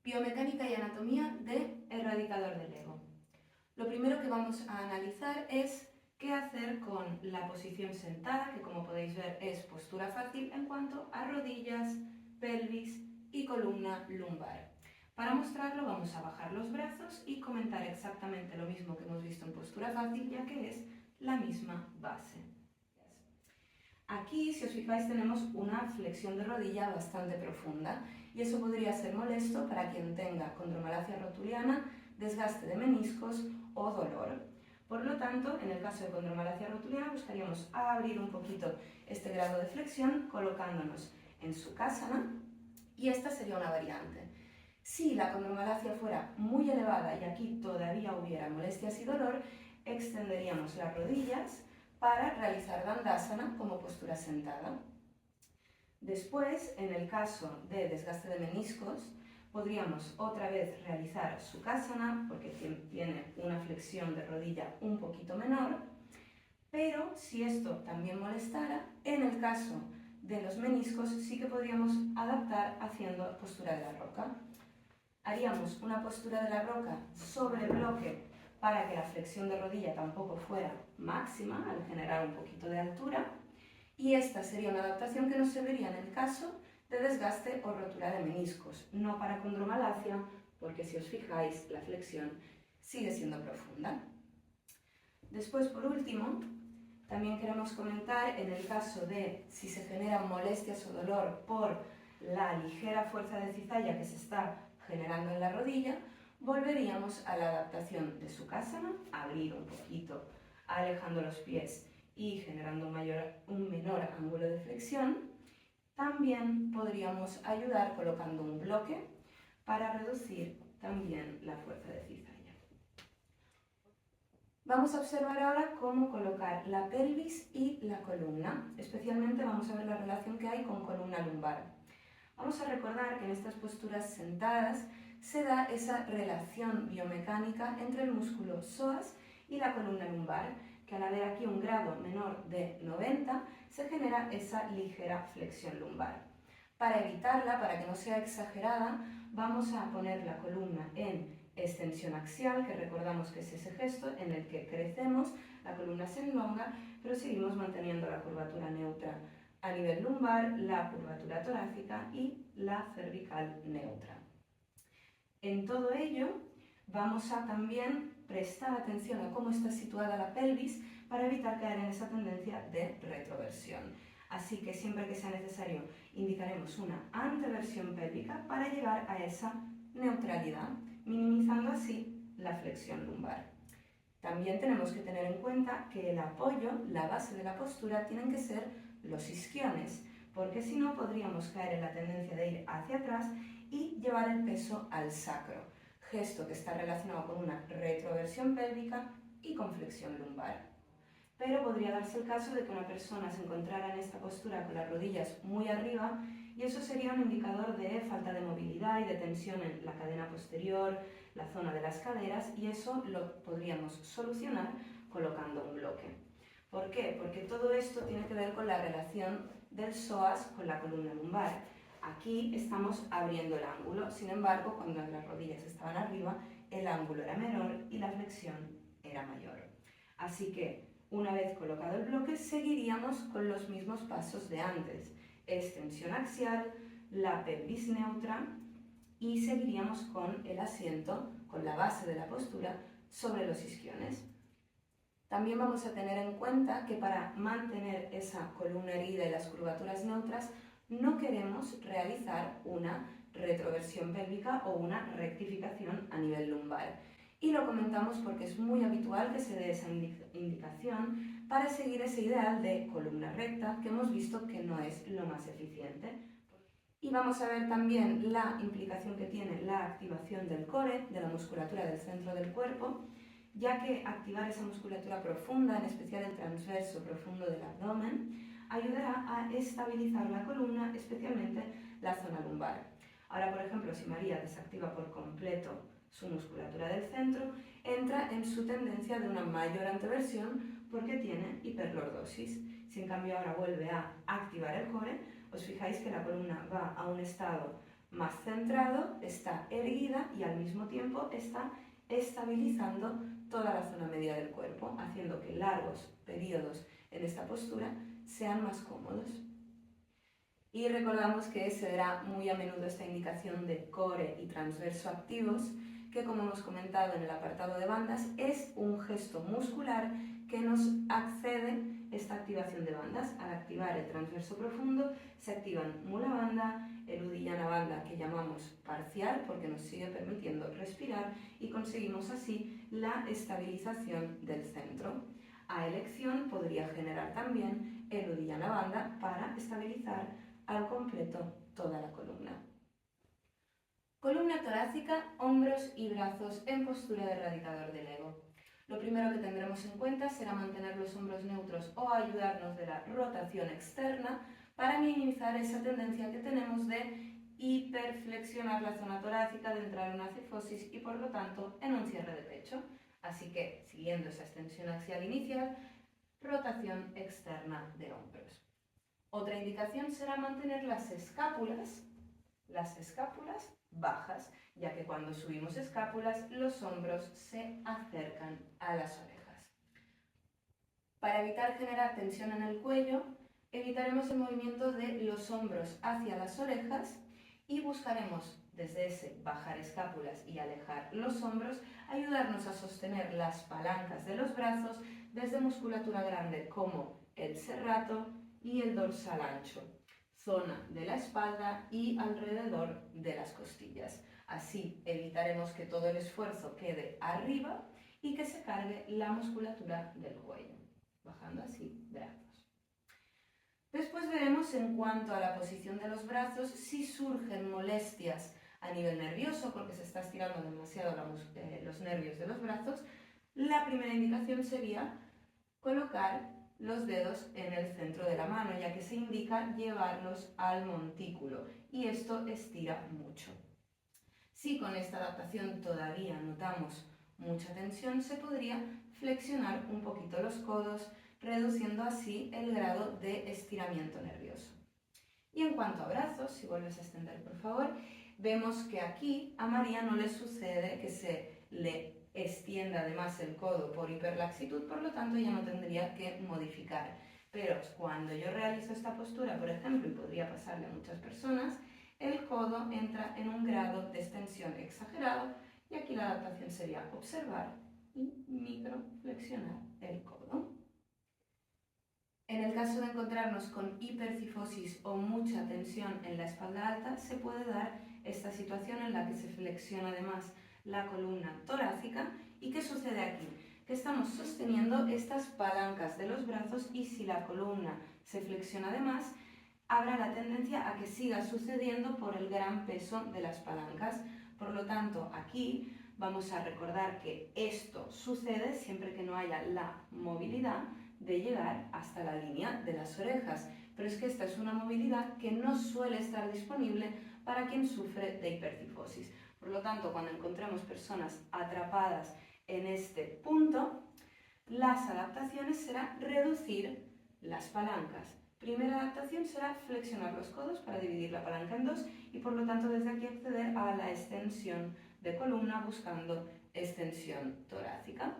Biomecánica y anatomía de erradicador de Lego. Lo primero que vamos a analizar es qué hacer con la posición sentada, que como podéis ver es postura fácil en cuanto a rodillas, pelvis y columna lumbar. Para mostrarlo vamos a bajar los brazos y comentar exactamente lo mismo que hemos visto en postura fácil, ya que es la misma base. Aquí, si os fijáis, tenemos una flexión de rodilla bastante profunda y eso podría ser molesto para quien tenga condromalacia rotuliana, desgaste de meniscos o dolor. Por lo tanto, en el caso de condromalacia rotuliana buscaríamos abrir un poquito este grado de flexión colocándonos en Sukhasana y esta sería una variante. Si la condromalacia fuera muy elevada y aquí todavía hubiera molestias y dolor, extenderíamos las rodillas para realizar Dandasana como postura sentada. Después, en el caso de desgaste de meniscos, podríamos otra vez realizar Sukhasana porque tiene una flexión de rodilla un poquito menor, pero si esto también molestara, en el caso de los meniscos sí que podríamos adaptar haciendo postura de la roca. Haríamos una postura de la roca sobre bloque para que la flexión de rodilla tampoco fuera máxima al generar un poquito de altura, y esta sería una adaptación que nos serviría en el caso de desgaste o rotura de meniscos, no para condromalacia, porque si os fijáis la flexión sigue siendo profunda. Después, por último, también queremos comentar en el caso de si se generan molestias o dolor por la ligera fuerza de cizalla que se está generando en la rodilla, volveríamos a la adaptación de Sukhasana, abrir un poquito, alejando los pies y generando un menor ángulo de flexión. También podríamos ayudar colocando un bloque para reducir también la fuerza de cizalla. Vamos a observar ahora cómo colocar la pelvis y la columna. Especialmente vamos a ver la relación que hay con columna lumbar. Vamos a recordar que en estas posturas sentadas se da esa relación biomecánica entre el músculo psoas y la columna lumbar, que al haber aquí un grado menor de 90 se genera esa ligera flexión lumbar. Para evitarla, para que no sea exagerada, vamos a poner la columna en extensión axial, que recordamos que es ese gesto en el que crecemos, la columna se elonga, pero seguimos manteniendo la curvatura neutra a nivel lumbar, la curvatura torácica y la cervical neutra. En todo ello, vamos a también prestar atención a cómo está situada la pelvis para evitar caer en esa tendencia de retroversión. Así que siempre que sea necesario, indicaremos una anteversión pélvica para llegar a esa neutralidad, minimizando así la flexión lumbar. También tenemos que tener en cuenta que el apoyo, la base de la postura, tienen que ser los isquiones, porque si no podríamos caer en la tendencia de ir hacia atrás y llevar el peso al sacro, gesto que está relacionado con una retroversión pélvica y con flexión lumbar. Pero podría darse el caso de que una persona se encontrara en esta postura con las rodillas muy arriba y eso sería un indicador de falta de movilidad y de tensión en la cadena posterior, la zona de las caderas, y eso lo podríamos solucionar colocando un bloque. ¿Por qué? Porque todo esto tiene que ver con la relación del psoas con la columna lumbar. Aquí estamos abriendo el ángulo, sin embargo, cuando las rodillas estaban arriba, el ángulo era menor y la flexión era mayor. Así que, una vez colocado el bloque, seguiríamos con los mismos pasos de antes. Extensión axial, la pelvis neutra y seguiríamos con el asiento, con la base de la postura, sobre los isquiones. También vamos a tener en cuenta que para mantener esa columna erguida y las curvaturas neutras no queremos realizar una retroversión pélvica o una rectificación a nivel lumbar. Y lo comentamos porque es muy habitual que se dé esa indicación para seguir ese ideal de columna recta que hemos visto que no es lo más eficiente. Y vamos a ver también la implicación que tiene la activación del core, de la musculatura del centro del cuerpo, ya que activar esa musculatura profunda, en especial el transverso profundo del abdomen, ayudará a estabilizar la columna, especialmente la zona lumbar. Ahora, por ejemplo, si María desactiva por completo su musculatura del centro, entra en su tendencia de una mayor anteversión porque tiene hiperlordosis. Si en cambio ahora vuelve a activar el core, os fijáis que la columna va a un estado más centrado, está erguida y al mismo tiempo está estabilizando toda la zona media del cuerpo, haciendo que largos periodos en esta postura sean más cómodos. Y recordamos que se verá muy a menudo esta indicación de core y transverso activos, que como hemos comentado en el apartado de bandas, es un gesto muscular que nos accede esta activación de bandas. Al activar el transverso profundo se activan mula banda, el uddiyana banda que llamamos parcial porque nos sigue permitiendo respirar y conseguimos así la estabilización del centro. A elección podría generar también el uddiyana banda para estabilizar al completo toda la columna. Columna torácica, hombros y brazos en postura de radicador del ego. Lo primero que tendremos en cuenta será mantener los hombros neutros o ayudarnos de la rotación externa para minimizar esa tendencia que tenemos de hiperflexionar la zona torácica, de entrar en una cifosis y por lo tanto en un cierre de pecho. Así que, siguiendo esa extensión axial inicial, rotación externa de hombros. Otra indicación será mantener las escápulas bajas, ya que cuando subimos escápulas los hombros se acercan a las orejas. Para evitar generar tensión en el cuello, evitaremos el movimiento de los hombros hacia las orejas y buscaremos desde ese bajar escápulas y alejar los hombros, ayudarnos a sostener las palancas de los brazos desde musculatura grande como el serrato y el dorsal ancho, zona de la espalda y alrededor de las costillas. Así evitaremos que todo el esfuerzo quede arriba y que se cargue la musculatura del cuello, bajando así brazos. Después veremos en cuanto a la posición de los brazos si surgen molestias a nivel nervioso porque se está estirando demasiado los nervios de los brazos. La primera indicación sería colocar los dedos en el centro de la mano, ya que se indica llevarlos al montículo y esto estira mucho. Si con esta adaptación todavía notamos mucha tensión, se podría flexionar un poquito los codos, reduciendo así el grado de estiramiento nervioso. Y en cuanto a brazos, si vuelves a extender por favor, vemos que aquí a María no le sucede que se le extienda además el codo por hiperlaxitud, por lo tanto ya no tendría que modificar. Pero cuando yo realizo esta postura, por ejemplo, y podría pasarle a muchas personas, el codo entra en un grado de extensión exagerado y aquí la adaptación sería observar y microflexionar el codo. En el caso de encontrarnos con hipercifosis o mucha tensión en la espalda alta, se puede dar esta situación en la que se flexiona además la columna torácica. ¿Y qué sucede aquí? Que estamos sosteniendo estas palancas de los brazos y si la columna se flexiona además, habrá la tendencia a que siga sucediendo por el gran peso de las palancas. Por lo tanto, aquí vamos a recordar que esto sucede siempre que no haya la movilidad de llegar hasta la línea de las orejas. Pero es que esta es una movilidad que no suele estar disponible para quien sufre de hipercifosis. Por lo tanto, cuando encontremos personas atrapadas en este punto, las adaptaciones serán reducir las palancas. Primera adaptación será flexionar los codos para dividir la palanca en dos y por lo tanto desde aquí acceder a la extensión de columna buscando extensión torácica.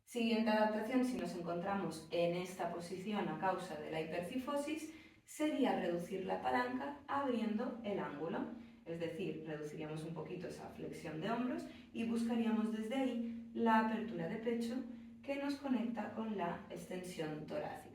Siguiente adaptación, si nos encontramos en esta posición a causa de la hipercifosis, sería reducir la palanca abriendo el ángulo. Es decir, reduciríamos un poquito esa flexión de hombros y buscaríamos desde ahí la apertura de pecho que nos conecta con la extensión torácica.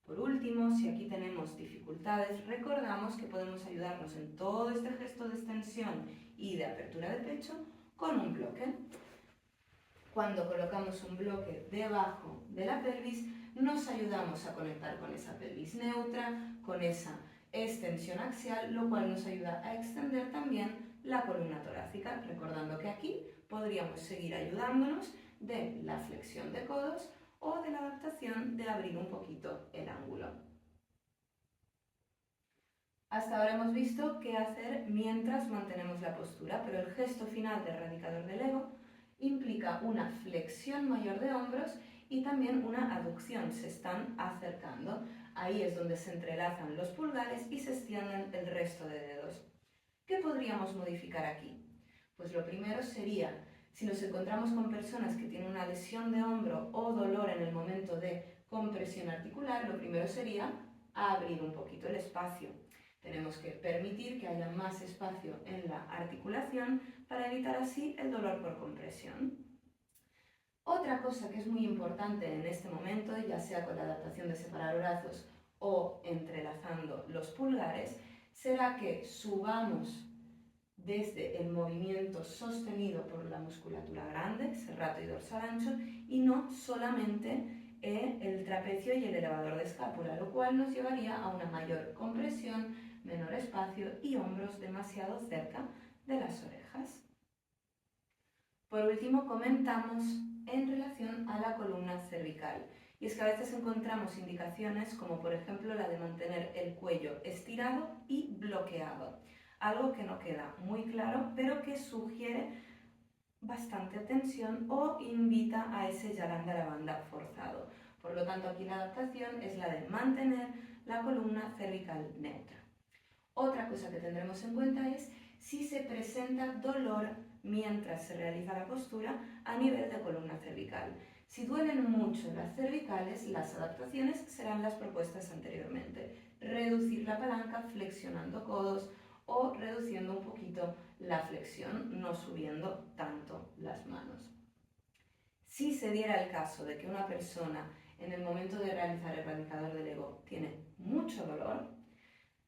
Por último, si aquí tenemos dificultades, recordamos que podemos ayudarnos en todo este gesto de extensión y de apertura de pecho con un bloque. Cuando colocamos un bloque debajo de la pelvis, nos ayudamos a conectar con esa pelvis neutra, con esa extensión axial, lo cual nos ayuda a extender también la columna torácica, recordando que aquí podríamos seguir ayudándonos de la flexión de codos o de la adaptación de abrir un poquito el ángulo. Hasta ahora hemos visto qué hacer mientras mantenemos la postura, pero el gesto final del radicador del ego implica una flexión mayor de hombros y también una aducción, se están acercando. Ahí es donde se entrelazan los pulgares y se extienden el resto de dedos. ¿Qué podríamos modificar aquí? Pues lo primero sería, si nos encontramos con personas que tienen una lesión de hombro o dolor en el momento de compresión articular, lo primero sería abrir un poquito el espacio. Tenemos que permitir que haya más espacio en la articulación para evitar así el dolor por compresión. Otra cosa que es muy importante en este momento, ya sea con la adaptación de separar brazos o entrelazando los pulgares, será que subamos desde el movimiento sostenido por la musculatura grande, serrato y dorsal ancho, y no solamente el trapecio y el elevador de escápula, lo cual nos llevaría a una mayor compresión, menor espacio y hombros demasiado cerca de las orejas. Por último, comentamos en relación a la columna cervical. Y es que a veces encontramos indicaciones como por ejemplo la de mantener el cuello estirado y bloqueado. Algo que no queda muy claro, pero que sugiere bastante tensión o invita a ese yalandara forzado. Por lo tanto, aquí la adaptación es la de mantener la columna cervical neutra. Otra cosa que tendremos en cuenta es si se presenta dolor mientras se realiza la postura a nivel de columna cervical. Si duelen mucho las cervicales, las adaptaciones serán las propuestas anteriormente. Reducir la palanca flexionando codos o reduciendo un poquito la flexión, no subiendo tanto las manos. Si se diera el caso de que una persona en el momento de realizar el radicador del ego tiene mucho dolor,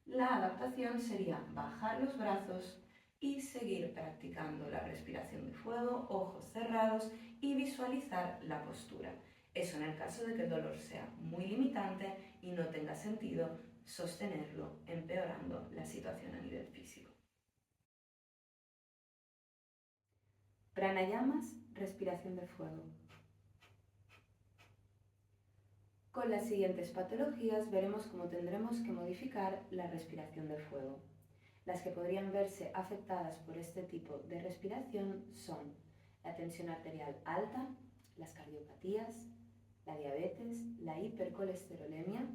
la adaptación sería bajar los brazos y seguir practicando la respiración de fuego, ojos cerrados y visualizar la postura. Eso en el caso de que el dolor sea muy limitante y no tenga sentido sostenerlo, empeorando la situación a nivel físico. Pranayamas, respiración de fuego. Con las siguientes patologías veremos cómo tendremos que modificar la respiración de fuego. Las que podrían verse afectadas por este tipo de respiración son la tensión arterial alta, las cardiopatías, la diabetes, la hipercolesterolemia,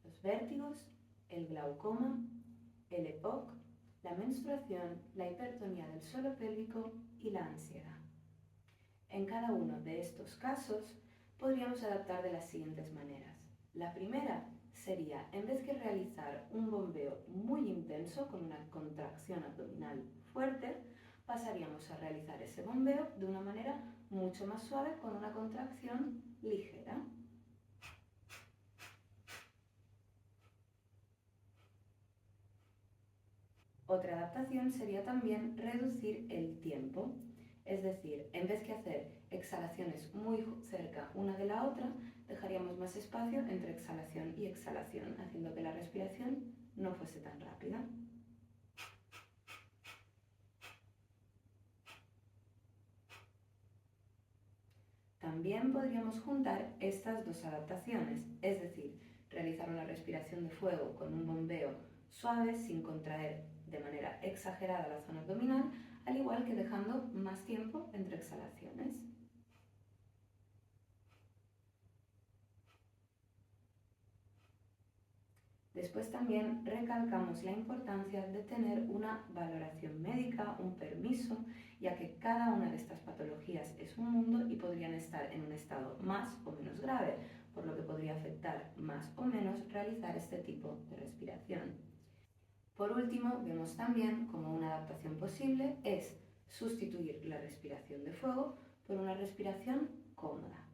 los vértigos, el glaucoma, el EPOC, la menstruación, la hipertonía del suelo pélvico y la ansiedad. En cada uno de estos casos podríamos adaptar de las siguientes maneras. La primera sería, en vez de realizar un bombeo muy intenso con una contracción abdominal fuerte, pasaríamos a realizar ese bombeo de una manera mucho más suave con una contracción ligera. Otra adaptación sería también reducir el tiempo, es decir, en vez de hacer exhalaciones muy cerca una de la otra, dejaríamos más espacio entre exhalación y exhalación, haciendo que la respiración no fuese tan rápida. También podríamos juntar estas dos adaptaciones, es decir, realizar una respiración de fuego con un bombeo suave sin contraer de manera exagerada la zona abdominal, al igual que dejando más tiempo entre exhalaciones. Después también recalcamos la importancia de tener una valoración médica, un permiso, ya que cada una de estas patologías es un mundo y podrían estar en un estado más o menos grave, por lo que podría afectar más o menos realizar este tipo de respiración. Por último, vemos también como una adaptación posible es sustituir la respiración de fuego por una respiración cómoda.